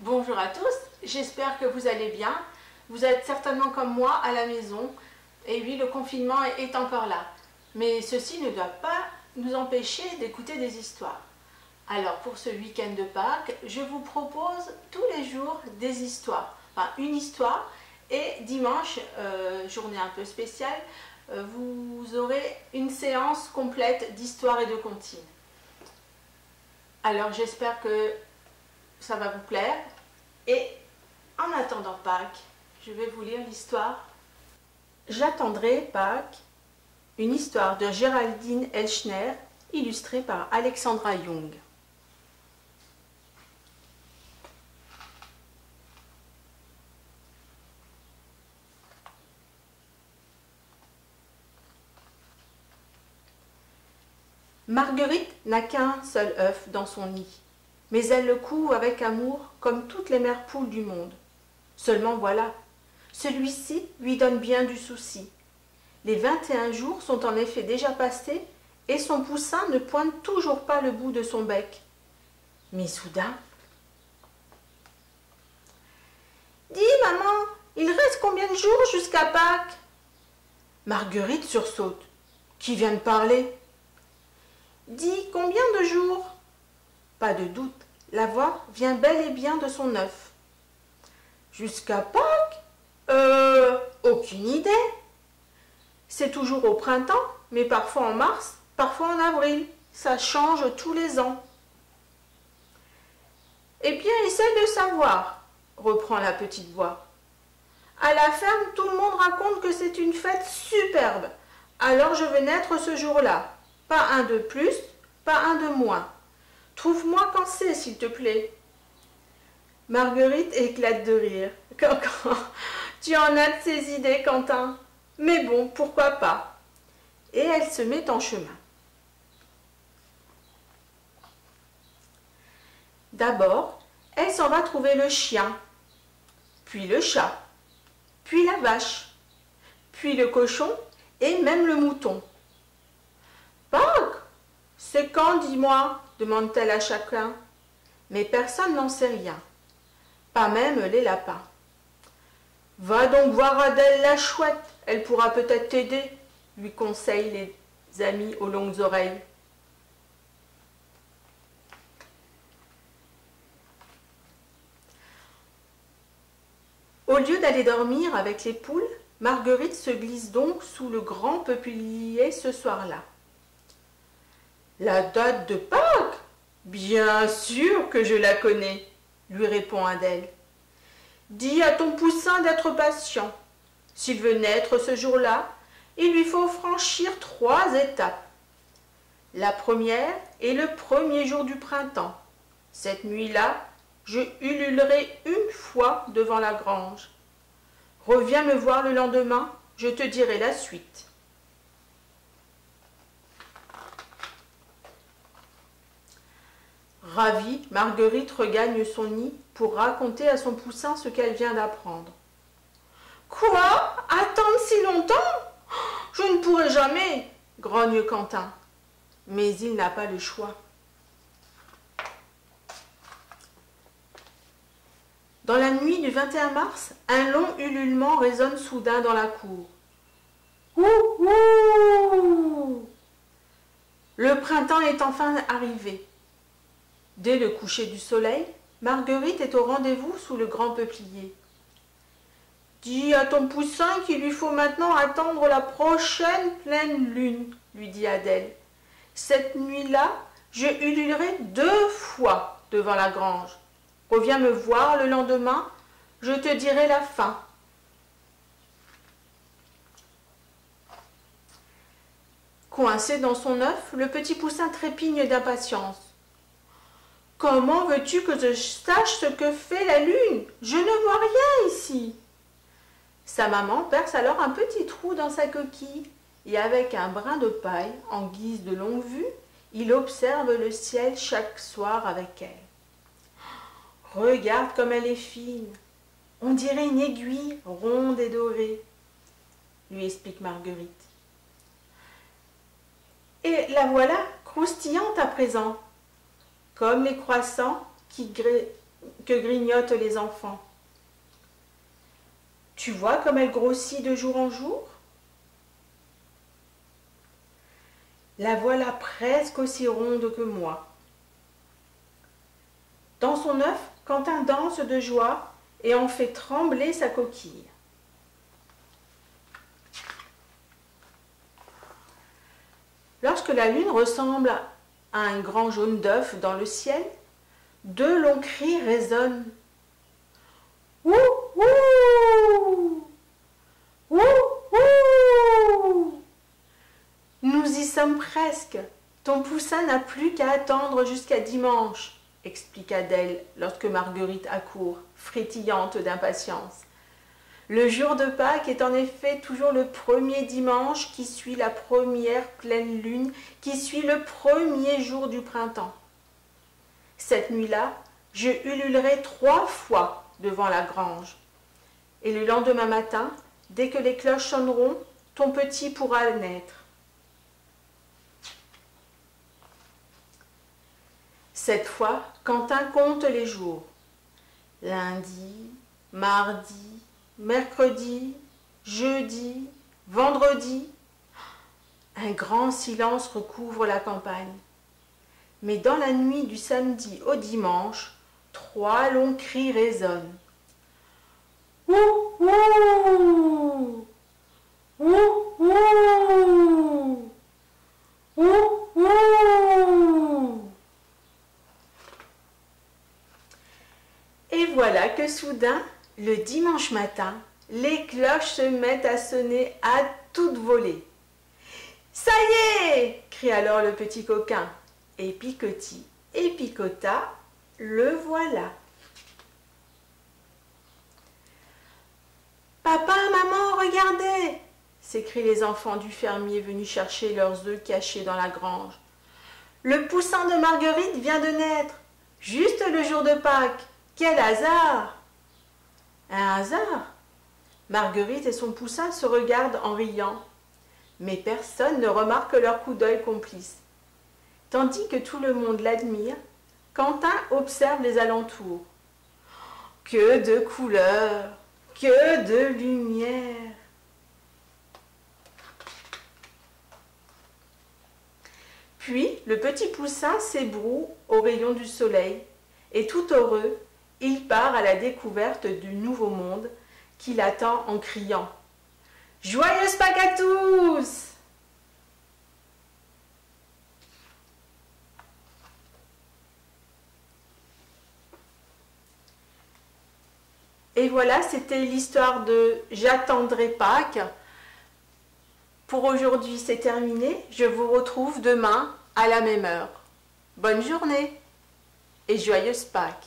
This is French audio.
Bonjour à tous, j'espère que vous allez bien. Vous êtes certainement comme moi à la maison. Et oui, le confinement est encore là. Mais ceci ne doit pas nous empêcher d'écouter des histoires. Alors pour ce week-end de Pâques, je vous propose tous les jours des histoires. Enfin, une histoire. Et dimanche, journée un peu spéciale, vous aurez une séance complète d'histoire et de comptines. Alors j'espère que ça va vous plaire. Et en attendant Pâques, je vais vous lire l'histoire J'attendrai Pâques, une histoire de Géraldine Elschner, illustrée par Alexandra Young. Marguerite n'a qu'un seul œuf dans son nid, mais elle le couve avec amour comme toutes les mères poules du monde. Seulement voilà, celui-ci lui donne bien du souci. Les 21 jours sont en effet déjà passés et son poussin ne pointe toujours pas le bout de son bec. Mais soudain... « Dis, maman, il reste combien de jours jusqu'à Pâques ?» Marguerite sursaute. Qui vient de parler? « Dis, combien de jours ?» Pas de doute, la voix vient bel et bien de son œuf. « Jusqu'à Pâques ? Aucune idée. C'est toujours au printemps, mais parfois en mars, parfois en avril. Ça change tous les ans. » « Eh bien, essaie de savoir, » reprend la petite voix. « À la ferme, tout le monde raconte que c'est une fête superbe. Alors je vais naître ce jour-là. Pas un de plus, pas un de moins. Trouve-moi quand c'est, s'il te plaît. » Marguerite éclate de rire. « Quand tu en as de ces idées, Quentin. Mais bon, pourquoi pas ?» Et elle se met en chemin. D'abord, elle s'en va trouver le chien, puis le chat, puis la vache, puis le cochon et même le mouton. « Pâques, c'est quand, dis-moi » demande-t-elle à chacun. Mais personne n'en sait rien, pas même les lapins. « Va donc voir Adèle la chouette, elle pourra peut-être t'aider » lui conseillent les amis aux longues oreilles. Au lieu d'aller dormir avec les poules, Marguerite se glisse donc sous le grand peuplier ce soir-là. « La date de Pâques ? Bien sûr que je la connais, » lui répond Adèle. « Dis à ton poussin d'être patient. S'il veut naître ce jour-là, il lui faut franchir 3 étapes. La première est le premier jour du printemps. Cette nuit-là, je ululerai une fois devant la grange. Reviens me voir le lendemain, je te dirai la suite. » Ravie, Marguerite regagne son nid pour raconter à son poussin ce qu'elle vient d'apprendre. « Quoi? Attendre si longtemps? Je ne pourrai jamais !» grogne Quentin. Mais il n'a pas le choix. Dans la nuit du 21 mars, un long ululement résonne soudain dans la cour. « Ouh, ouh !» Le printemps est enfin arrivé. Dès le coucher du soleil, Marguerite est au rendez-vous sous le grand peuplier. « Dis à ton poussin qu'il lui faut maintenant attendre la prochaine pleine lune, » lui dit Adèle. « Cette nuit-là, je ululerai 2 fois devant la grange. Reviens me voir le lendemain, je te dirai la fin. » Coincé dans son œuf, le petit poussin trépigne d'impatience. « Comment veux-tu que je sache ce que fait la lune? Je ne vois rien ici. » Sa maman perce alors un petit trou dans sa coquille et avec un brin de paille, en guise de longue vue, il observe le ciel chaque soir avec elle. « Regarde comme elle est fine, on dirait une aiguille ronde et dorée, » lui explique Marguerite. Et la voilà croustillante à présent, comme les croissants qui que grignotent les enfants. Tu vois comme elle grossit de jour en jour? La voilà presque aussi ronde que moi. Dans son œuf, Quentin danse de joie et en fait trembler sa coquille. Lorsque la lune ressemble à un grand jaune d'œuf dans le ciel, deux longs cris résonnent. Ouh, ouh, ouh, ouh. Nous y sommes presque. Ton poussin n'a plus qu'à attendre jusqu'à dimanche, expliqua Adèle lorsque Marguerite accourt, frétillante d'impatience. Le jour de Pâques est en effet toujours le premier dimanche qui suit la première pleine lune, qui suit le premier jour du printemps. Cette nuit-là, je ululerai 3 fois devant la grange. Et le lendemain matin, dès que les cloches sonneront, ton petit pourra naître. Cette fois, Quentin compte les jours. Lundi, mardi, mercredi, jeudi, vendredi. Un grand silence recouvre la campagne. Mais dans la nuit du samedi au dimanche, 3 longs cris résonnent. Ouh, ouh, ouh, ouh, ouh, ouh. Et voilà que soudain, le dimanche matin, les cloches se mettent à sonner à toute volée. « Ça y est !» crie alors le petit coquin. Et picotis et picota, le voilà. « Papa, maman, regardez !» s'écrient les enfants du fermier venus chercher leurs œufs cachés dans la grange. « Le poussin de Marguerite vient de naître, juste le jour de Pâques. Quel hasard !» Un hasard? Marguerite et son poussin se regardent en riant, mais personne ne remarque leur coup d'œil complice. Tandis que tout le monde l'admire, Quentin observe les alentours. Que de couleurs, que de lumière! Puis le petit poussin s'ébroue aux rayons du soleil, et tout heureux, il part à la découverte du nouveau monde qui l'attend en criant « Joyeuse Pâques à tous !» Et voilà, c'était l'histoire de J'attendrai Pâques. Pour aujourd'hui, c'est terminé. Je vous retrouve demain à la même heure. Bonne journée et joyeuse Pâques.